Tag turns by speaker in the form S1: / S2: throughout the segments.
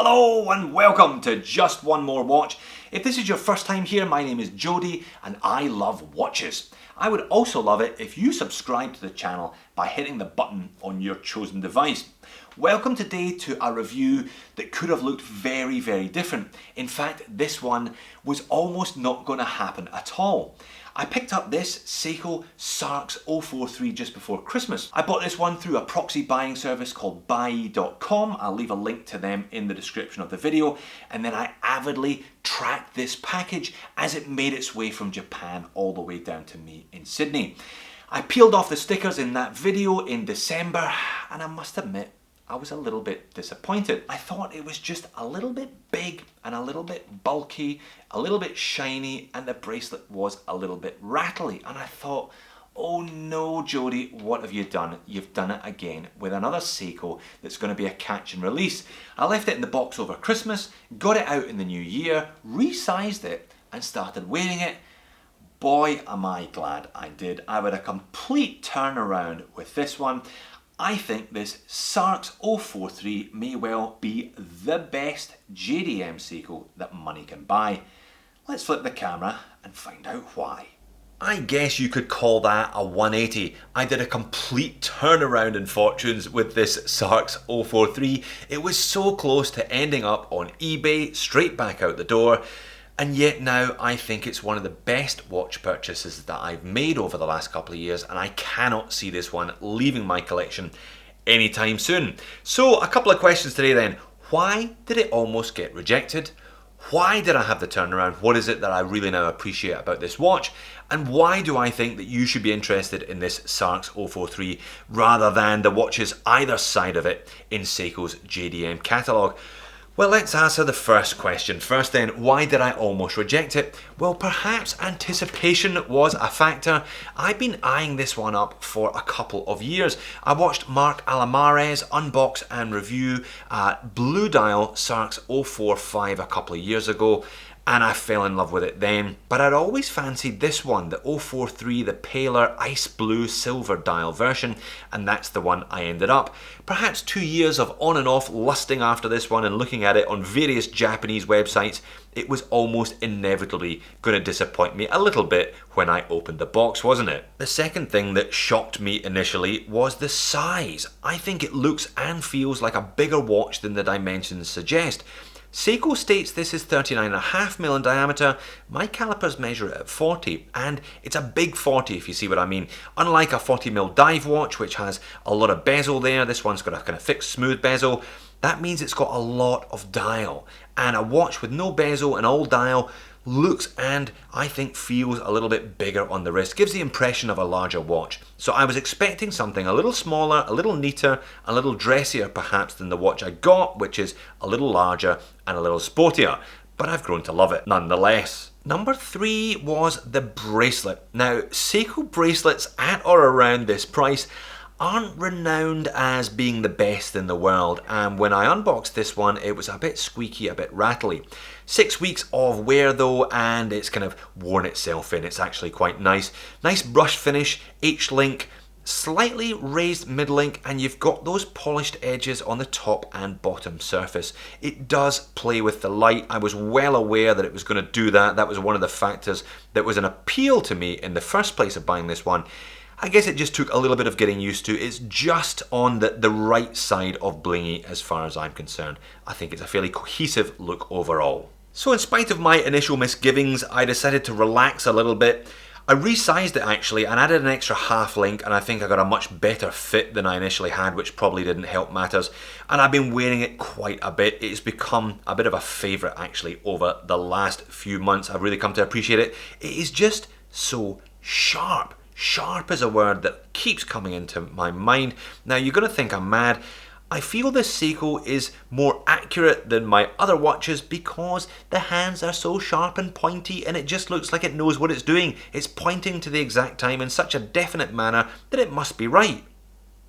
S1: Hello and welcome to Just One More Watch. If this is your first time here, my name is Jody and I love watches. I would also love it if you subscribe to the channel by hitting the button on your chosen device. Welcome today to a review that could have looked very, very different. In fact, this one was almost not going to happen at all. I picked up this Seiko SARX043 just before Christmas. I bought this one through a proxy buying service called BUYEE.com. I'll leave a link to them in the description of the video. And then I avidly tracked this package as it made its way from Japan all the way down to me in Sydney. I peeled off the stickers in that video in December, and I must admit, I was a little bit disappointed. I thought it was just a little bit big and a little bit bulky, a little bit shiny, and the bracelet was a little bit rattly. And I thought, oh no, Jody, what have you done? You've done it again with another Seiko that's going to be a catch and release. I left it in the box over Christmas, got it out in the new year, resized it, and started wearing it. Boy, am I glad I did. I had a complete turnaround with this one. I think this SARX043 may well be the best JDM Seiko that money can buy. Let's flip the camera and find out why. I guess you could call that a 180. I did a complete turnaround in fortunes with this SARX043. It was so close to ending up on eBay, straight back out the door. And yet now I think it's one of the best watch purchases that I've made over the last couple of years, and I cannot see this one leaving my collection anytime soon. So a couple of questions today then. Why did it almost get rejected? Why did I have the turnaround? What is it that I really now appreciate about this watch? And why do I think that you should be interested in this SARX043 rather than the watches either side of it in Seiko's JDM catalogue? Well, let's answer the first question. First then, why did I almost reject it? Well, perhaps anticipation was a factor. I've been eyeing this one up for a couple of years. I watched Mark Alamares unbox and review Blue Dial SARX045 a couple of years ago, and I fell in love with it then. But I'd always fancied this one, the 043, the paler ice blue silver dial version, and that's the one I ended up. Perhaps 2 years of on and off lusting after this one and looking at it on various Japanese websites, it was almost inevitably going to disappoint me a little bit when I opened the box, wasn't it? The second thing that shocked me initially was the size. I think it looks and feels like a bigger watch than the dimensions suggest. Seiko states this is 39.5mm in diameter. My calipers measure it at 40, and it's a big 40 if you see what I mean. Unlike a 40mm dive watch, which has a lot of bezel there, this one's got a kind of fixed smooth bezel. That means it's got a lot of dial, and a watch with no bezel and all dial looks and I think feels a little bit bigger on the wrist, gives the impression of a larger watch. So I was expecting something a little smaller, a little neater, a little dressier perhaps than the watch I got, which is a little larger and a little sportier, but I've grown to love it nonetheless. Number 3 was the bracelet. Now, Seiko bracelets at or around this price aren't renowned as being the best in the world, and when I unboxed this one it was a bit squeaky, a bit rattly. 6 weeks of wear though, and it's kind of worn itself in. It's actually quite nice. Nice brush finish, H-link, slightly raised mid-link, and you've got those polished edges on the top and bottom surface. It does play with the light. I was well aware that it was going to do that. That was one of the factors that was an appeal to me in the first place of buying this one. I guess it just took a little bit of getting used to. It's just on the right side of blingy as far as I'm concerned. I think it's a fairly cohesive look overall. So in spite of my initial misgivings, I decided to relax a little bit. I resized it actually and added an extra half link, and I think I got a much better fit than I initially had, which probably didn't help matters. And I've been wearing it quite a bit. It's become a bit of a favourite actually over the last few months. I've really come to appreciate it. It is just so sharp. Sharp is a word that keeps coming into my mind. Now you're going to think I'm mad. I feel this Seiko is more accurate than my other watches because the hands are so sharp and pointy, and it just looks like it knows what it's doing. It's pointing to the exact time in such a definite manner that it must be right.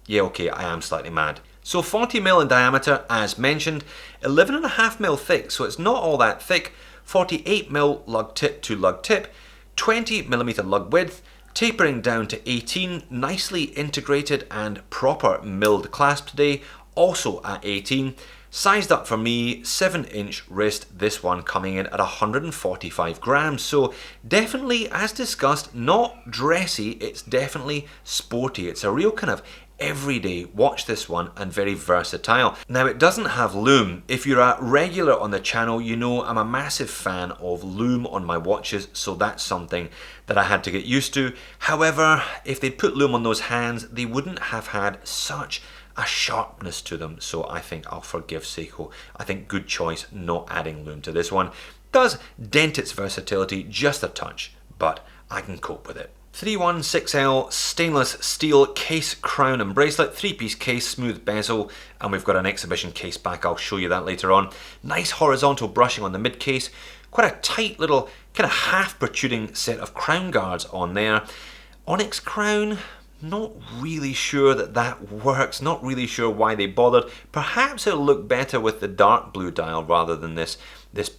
S1: Yeah, okay, I am slightly mad. So 40mm in diameter, as mentioned, 11.5mm thick, so it's not all that thick, 48mm lug tip to lug tip, 20mm lug width, tapering down to 18, nicely integrated and proper milled clasp today, also at 18. Sized up for me, 7-inch wrist, this one coming in at 145 grams. So definitely, as discussed, not dressy, it's definitely sporty. It's a real kind of everyday watch, this one, and very versatile. Now, it doesn't have lume. If you're a regular on the channel, you know I'm a massive fan of lume on my watches, so that's something that I had to get used to. However, if they put lume on those hands, they wouldn't have had such a sharpness to them, so I think I'll forgive Seiko. I think good choice not adding lume to this one. Does dent its versatility just a touch, but I can cope with it. 316L stainless steel case, crown and bracelet, 3-piece case, smooth bezel, and we've got an exhibition case back. I'll show you that later on. Nice horizontal brushing on the mid case, quite a tight little kind of half protruding set of crown guards on there. Onyx crown, not really sure that works, not really sure why they bothered. Perhaps it'll look better with the dark blue dial rather than this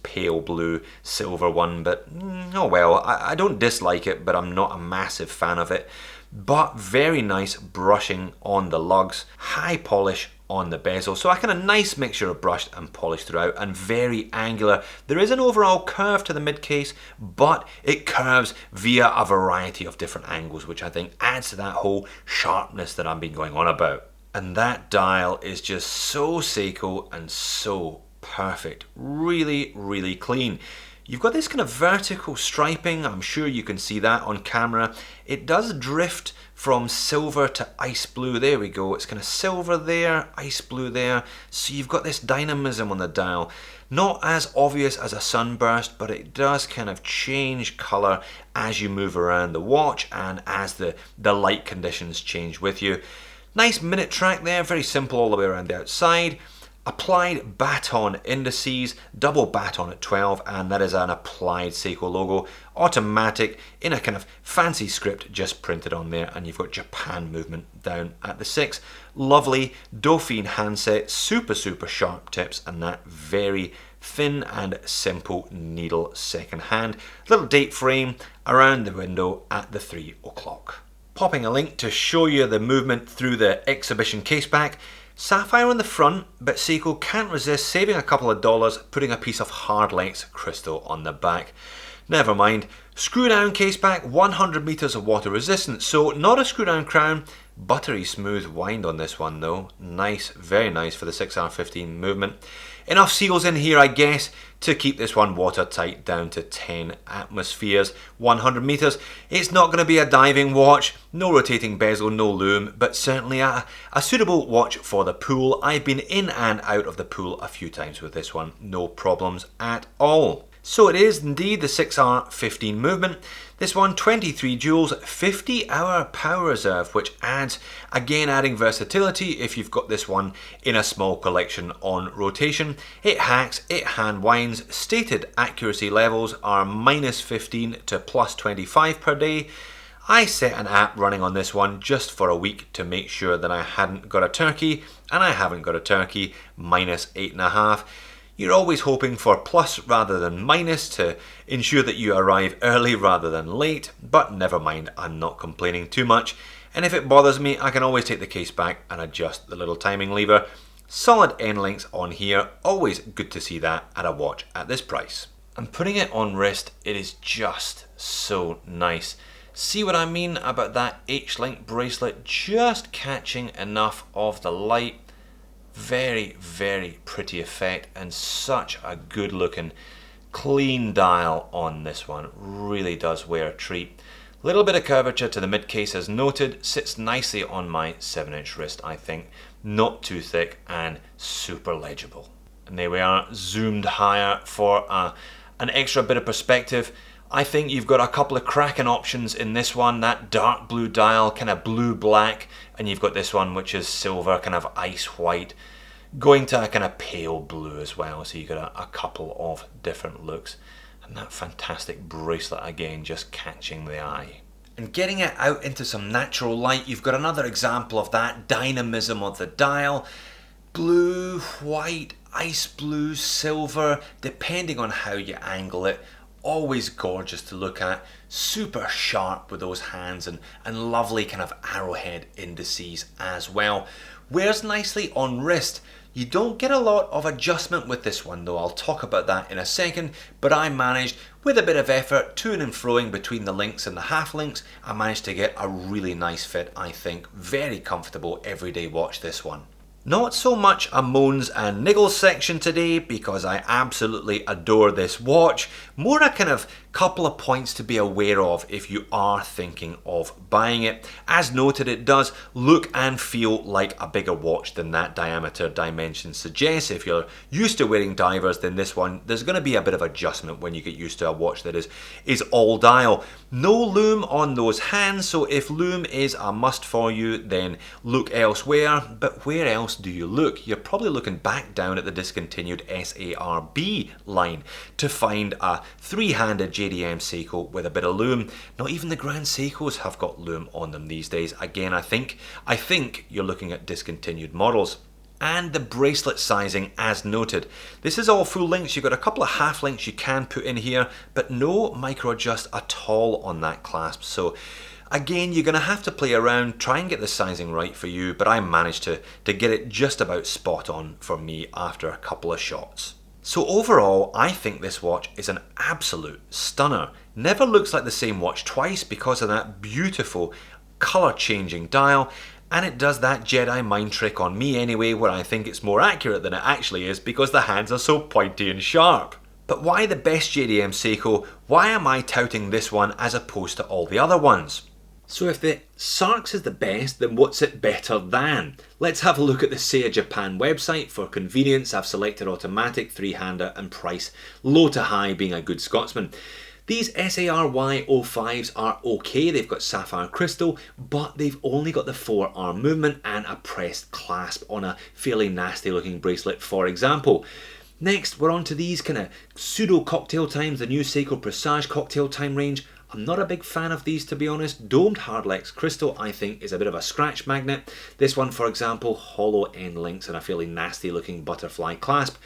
S1: pale blue silver one, but oh well. I don't dislike it, but I'm not a massive fan of it. But very nice brushing on the lugs, high polish on the bezel, so a kind of nice mixture of brushed and polished throughout, and very angular. There is an overall curve to the mid case, but it curves via a variety of different angles, which I think adds to that whole sharpness that I've been going on about. And that dial is just so Seiko and so perfect. Really, really clean. You've got this kind of vertical striping. I'm sure you can see that on camera. It does drift from silver to ice blue. There we go. It's kind of silver there, ice blue there. So you've got this dynamism on the dial. Not as obvious as a sunburst, but it does kind of change color as you move around the watch and as the light conditions change with you. Nice minute track there, very simple all the way around the outside. Applied baton indices, double baton at 12, and that is an applied Seiko logo. Automatic in a kind of fancy script just printed on there, and you've got Japan movement down at the 6. Lovely Dauphine handset, super sharp tips, and that very thin and simple needle second hand. Little date frame around the window at the 3 o'clock. Popping a link to show you the movement through the exhibition case back. Sapphire on the front, but Seiko can't resist saving a couple of dollars putting a piece of Hardlex crystal on the back. Never mind. Screw down case back, 100 meters of water resistance, so not a screw down crown. Buttery smooth wind on this one though. Nice, very nice for the 6R15 movement. Enough seals in here, I guess, to keep this one watertight down to 10 atmospheres, 100 meters. It's not going to be a diving watch, no rotating bezel, no lume, but certainly a suitable watch for the pool. I've been in and out of the pool a few times with this one, no problems at all. So it is indeed the 6R15 movement. This one, 23 joules, 50-hour power reserve, which adds, again adding versatility if you've got this one in a small collection on rotation. It hacks, it hand winds, stated accuracy levels are -15 to +25 per day. I set an app running on this one just for a week to make sure that I hadn't got a turkey, and I haven't got a turkey, -8.5. You're always hoping for plus rather than minus to ensure that you arrive early rather than late, but never mind, I'm not complaining too much. And if it bothers me, I can always take the case back and adjust the little timing lever. Solid end links on here, always good to see that at a watch at this price. And putting it on wrist, it is just so nice. See what I mean about that H-link bracelet just catching enough of the light. Very pretty effect, and such a good looking clean dial on this one. Really does wear a treat. Little bit of curvature to the mid case as noted, sits nicely on my 7-inch wrist, I think. Not too thick and super legible. And there we are, zoomed higher for an extra bit of perspective. I think you've got a couple of cracking options in this one, that dark blue dial, kind of blue-black, and you've got this one which is silver, kind of ice white, going to a kind of pale blue as well, so you've got a couple of different looks. And that fantastic bracelet again, just catching the eye. And getting it out into some natural light, you've got another example of that dynamism of the dial. Blue, white, ice blue, silver, depending on how you angle it. Always gorgeous to look at, super sharp with those hands, and lovely kind of arrowhead indices as well. Wears nicely on wrist. You don't get a lot of adjustment with this one though, I'll talk about that in a second, but I managed, with a bit of effort, to and froing between the links and the half links, I managed to get a really nice fit, I think. Very comfortable everyday watch, this one. Not so much a moans and niggles section today because I absolutely adore this watch. More a kind of couple of points to be aware of if you are thinking of buying it. As noted, it does look and feel like a bigger watch than that diameter dimension suggests. If you're used to wearing divers, then this one, there's going to be a bit of adjustment when you get used to a watch that is all dial. No lume on those hands, so if lume is a must for you, then look elsewhere. But where else do you look? You're probably looking back down at the discontinued SARB line to find a three-handed JDM Seiko with a bit of lume. Not even the Grand Seikos have got lume on them these days. Again, I think you're looking at discontinued models. And the bracelet sizing, as noted. This is all full links. You've got a couple of half links you can put in here, but no micro adjust at all on that clasp. So again, you're going to have to play around, try and get the sizing right for you, but I managed to get it just about spot on for me after a couple of shots. So overall, I think this watch is an absolute stunner. Never looks like the same watch twice because of that beautiful color changing dial, and it does that Jedi mind trick on me anyway, where I think it's more accurate than it actually is because the hands are so pointy and sharp. But why the best JDM Seiko? Why am I touting this one as opposed to all the other ones? So if the SARX is the best, then what's it better than? Let's have a look at the Seiya Japan website. For convenience, I've selected automatic, three-hander and price low to high, being a good Scotsman. These SARY05s are okay, they've got sapphire crystal, but they've only got the 4-arm movement and a pressed clasp on a fairly nasty looking bracelet, for example. Next, we're on to these kind of pseudo cocktail times, the new Seiko Presage cocktail time range. I'm not a big fan of these, to be honest. Domed Hardlex crystal, I think, is a bit of a scratch magnet. This one, for example, hollow end links and a fairly nasty looking butterfly clasp.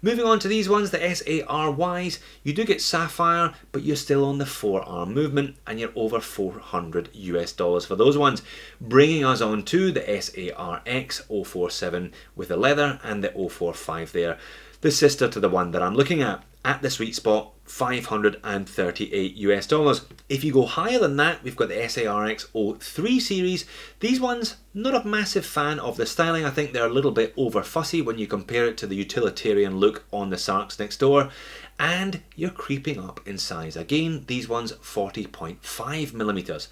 S1: Moving on to these ones, the SARYs, you do get sapphire, but you're still on the 4-arm movement and you're over $400 US for those ones. Bringing us on to the SARX047 with the leather and the 045 there, the sister to the one that I'm looking at the sweet spot, $538 US. If you go higher than that, we've got the SARX03 series. These ones, not a massive fan of the styling. I think they're a little bit over fussy when you compare it to the utilitarian look on the SARX next door. And you're creeping up in size. Again, these ones 40.5 millimeters.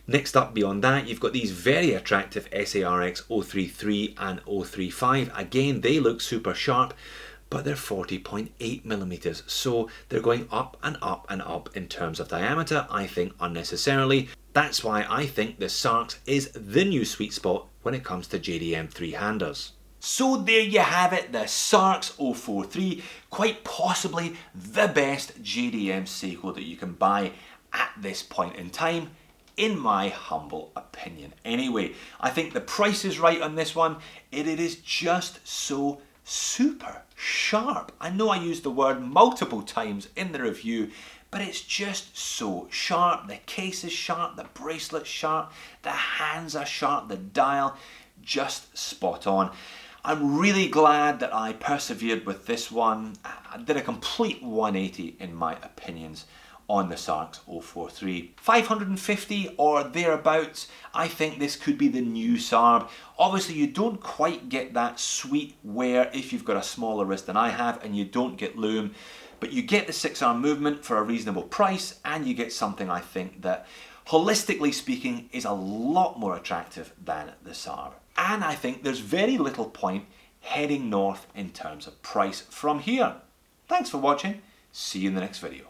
S1: Next up beyond that, you've got these very attractive SARX033 and 035. Again, they look super sharp, but they're 40.8 millimeters, so they're going up and up and up in terms of diameter, I think unnecessarily. That's why I think the SARX is the new sweet spot when it comes to JDM three-handers. So there you have it, the SARX043, quite possibly the best JDM Seiko that you can buy at this point in time, in my humble opinion. Anyway, I think the price is right on this one. It is just so super sharp. I know I used the word multiple times in the review, but it's just so sharp. The case is sharp, the bracelet's sharp, the hands are sharp, the dial, just spot on. I'm really glad that I persevered with this one. I did a complete 180 in my opinions on the SARX043. 550 or thereabouts, I think this could be the new SARB. Obviously you don't quite get that sweet wear if you've got a smaller wrist than I have, and you don't get lume, but you get the 6-arm movement for a reasonable price, and you get something I think that, holistically speaking, is a lot more attractive than the SARB. And I think there's very little point heading north in terms of price from here. Thanks for watching. See you in the next video.